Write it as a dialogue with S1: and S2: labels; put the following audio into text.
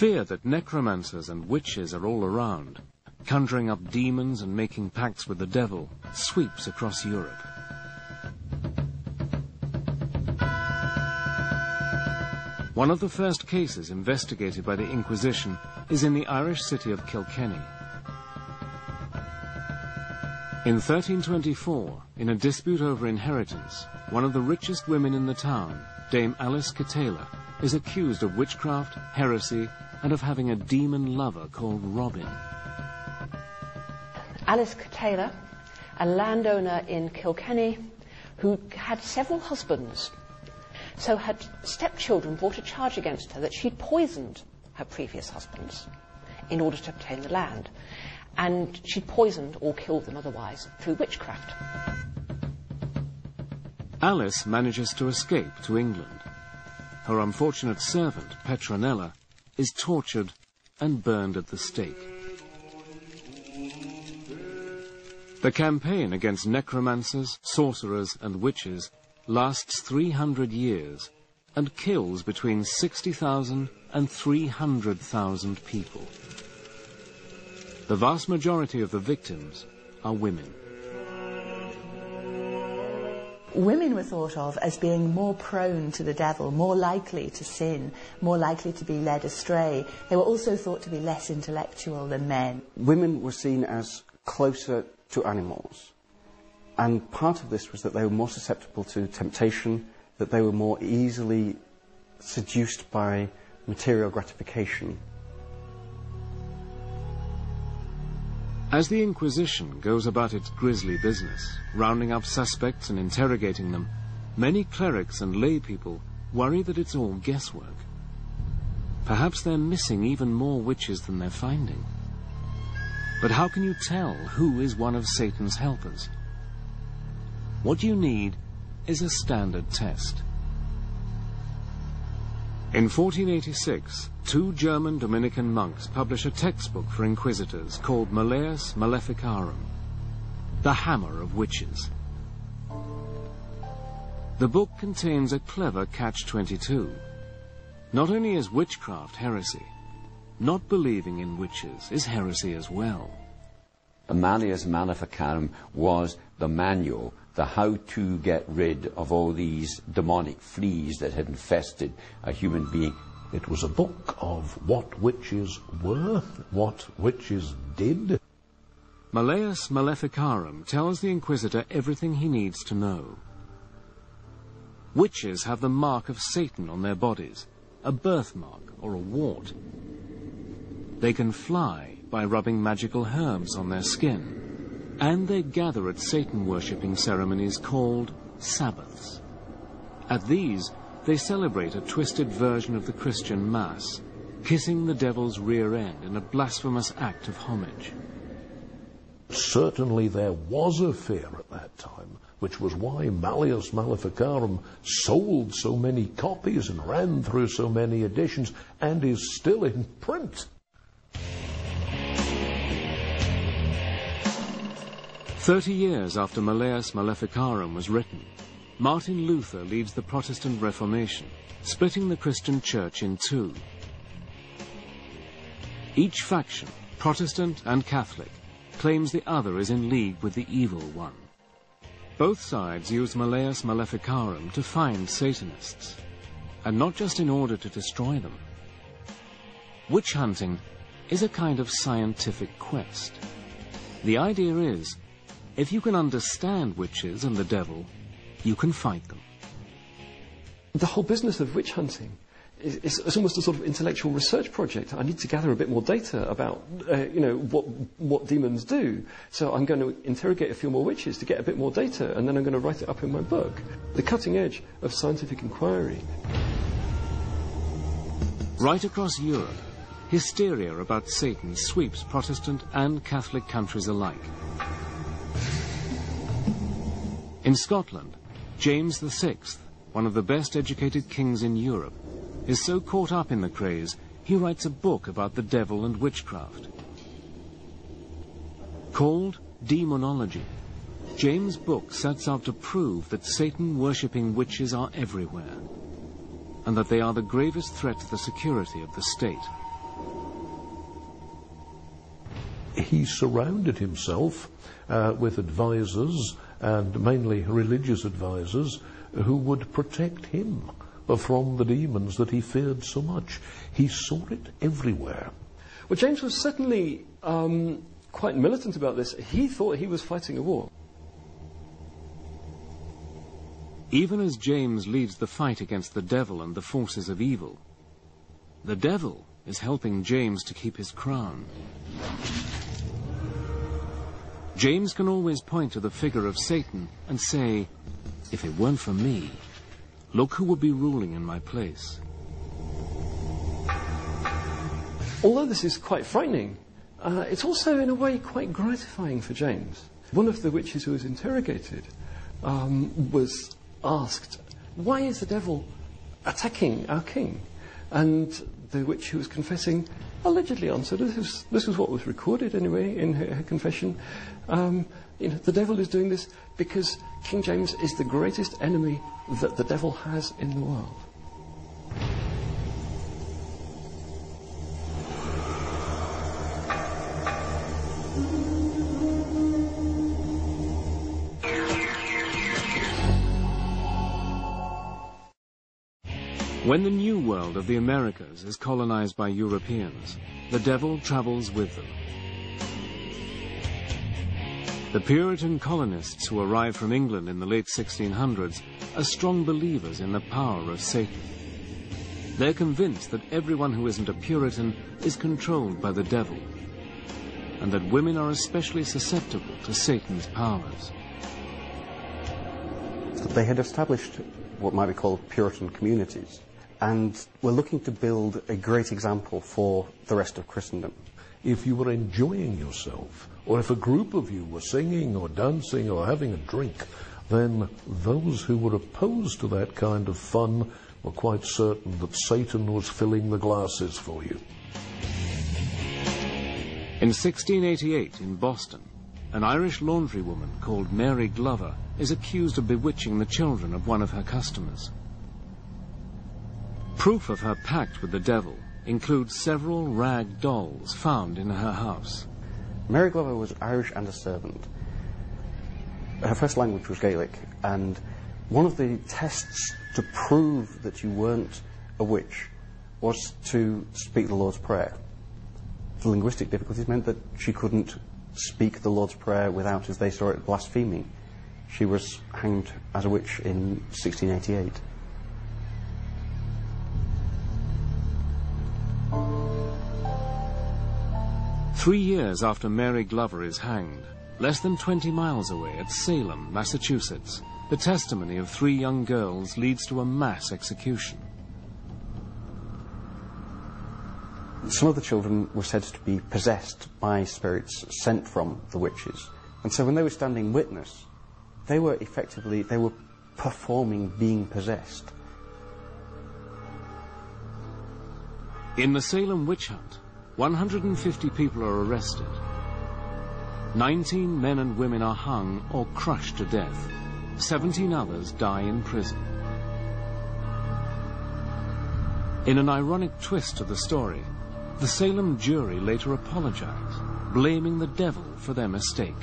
S1: fear that necromancers and witches are all around, conjuring up demons and making pacts with the devil, sweeps across Europe. One of the first cases investigated by the Inquisition is in the Irish city of Kilkenny. In 1324, in a dispute over inheritance, one of the richest women in the town, Dame Alice Catala, is accused of witchcraft, heresy, and of having a demon lover called Robin.
S2: Alice Catala, a landowner in Kilkenny who had several husbands. So her stepchildren brought a charge against her that she'd poisoned her previous husbands in order to obtain the land. And she'd poisoned or killed them otherwise through witchcraft.
S1: Alice manages to escape to England. Her unfortunate servant, Petronella, is tortured and burned at the stake. The campaign against necromancers, sorcerers and witches lasts 300 years and kills between 60,000 and 300,000 people. The vast majority of the victims are women.
S3: Women were thought of as being more prone to the devil, more likely to sin, more likely to be led astray. They were also thought to be less intellectual than men.
S4: Women were seen as closer to animals. And part of this was that they were more susceptible to temptation, that they were more easily seduced by material gratification.
S1: As the Inquisition goes about its grisly business, rounding up suspects and interrogating them, many clerics and lay people worry that it's all guesswork. Perhaps they're missing even more witches than they're finding. But how can you tell who is one of Satan's helpers? What you need is a standard test. In 1486, two German Dominican monks publish a textbook for inquisitors called Malleus Maleficarum, the Hammer of Witches. The book contains a clever catch-22. Not only is witchcraft heresy, not believing in witches is heresy as well.
S5: Malleus Maleficarum was the manual, the how to get rid of all these demonic fleas that had infested a human being.
S6: It was a book of what witches were, what witches did.
S1: Malleus Maleficarum tells the Inquisitor everything he needs to know. Witches have the mark of Satan on their bodies, a birthmark or a wart. They can fly by rubbing magical herbs on their skin. And they gather at Satan-worshipping ceremonies called Sabbaths. At these, they celebrate a twisted version of the Christian Mass, kissing the devil's rear end in a blasphemous act of homage.
S6: Certainly there was a fear at that time, which was why Malleus Maleficarum sold so many copies and ran through so many editions and is still in print.
S1: 30 years after Malleus Maleficarum was written, Martin Luther leads the Protestant Reformation, splitting the Christian Church in two. Each faction, Protestant and Catholic, claims the other is in league with the evil one. Both sides use Malleus Maleficarum to find Satanists, and not just in order to destroy them. Witch hunting is a kind of scientific quest. The idea is, if you can understand witches and the devil, you can fight them.
S7: The whole business of witch hunting is almost a sort of intellectual research project. I need to gather a bit more data about, what demons do. So I'm going to interrogate a few more witches to get a bit more data, and then I'm going to write it up in my book. The cutting edge of scientific inquiry.
S1: Right across Europe, hysteria about Satan sweeps Protestant and Catholic countries alike. In Scotland, James VI, one of the best educated kings in Europe, is so caught up in the craze, he writes a book about the devil and witchcraft. Called Demonology, James' book sets out to prove that Satan-worshipping witches are everywhere, and that they are the gravest threat to the security of the state.
S6: he surrounded himself with advisors, and mainly religious advisors, who would protect him from the demons that he feared so much. He saw it everywhere.
S7: Well, James was certainly quite militant about this. He thought he was fighting a war.
S1: Even as James leads the fight against the devil and the forces of evil, the devil is helping James to keep his crown. James can always point to the figure of Satan and say, if it weren't for me, look who would be ruling in my place.
S7: Although this is quite frightening, it's also in a way quite gratifying for James. One of the witches who was interrogated was asked, why is the devil attacking our king? And the witch who was confessing allegedly answered, this was what was recorded anyway in her confession, the devil is doing this because King James is the greatest enemy that the devil has in the world.
S1: When the New World of the Americas is colonized by Europeans, the devil travels with them. The Puritan colonists who arrived from England in the late 1600s are strong believers in the power of Satan. They're convinced that everyone who isn't a Puritan is controlled by the devil, and that women are especially susceptible to Satan's powers.
S4: They had established what might be called Puritan communities, and were looking to build a great example for the rest of Christendom.
S6: If you were enjoying yourself, or if a group of you were singing or dancing or having a drink, then those who were opposed to that kind of fun were quite certain that Satan was filling the glasses for you.
S1: In 1688 in Boston, an Irish laundrywoman called Mary Glover is accused of bewitching the children of one of her customers. Proof of her pact with the devil includes several rag dolls found in her house.
S4: Mary Glover was Irish and a servant. Her first language was Gaelic, and one of the tests to prove that you weren't a witch was to speak the Lord's Prayer. The linguistic difficulties meant that she couldn't speak the Lord's Prayer without, as they saw it, blaspheming. She was hanged as a witch in 1688.
S1: Three years after Mary Glover is hanged, less than 20 miles away at Salem, Massachusetts, the testimony of 3 young girls leads to a mass execution.
S4: Some of the children were said to be possessed by spirits sent from the witches. And so when they were standing witness, they were performing being possessed.
S1: In the Salem witch hunt, 150 people are arrested. 19 men and women are hung or crushed to death. 17 others die in prison. In an ironic twist to the story, the Salem jury later apologized, blaming the devil for their mistake.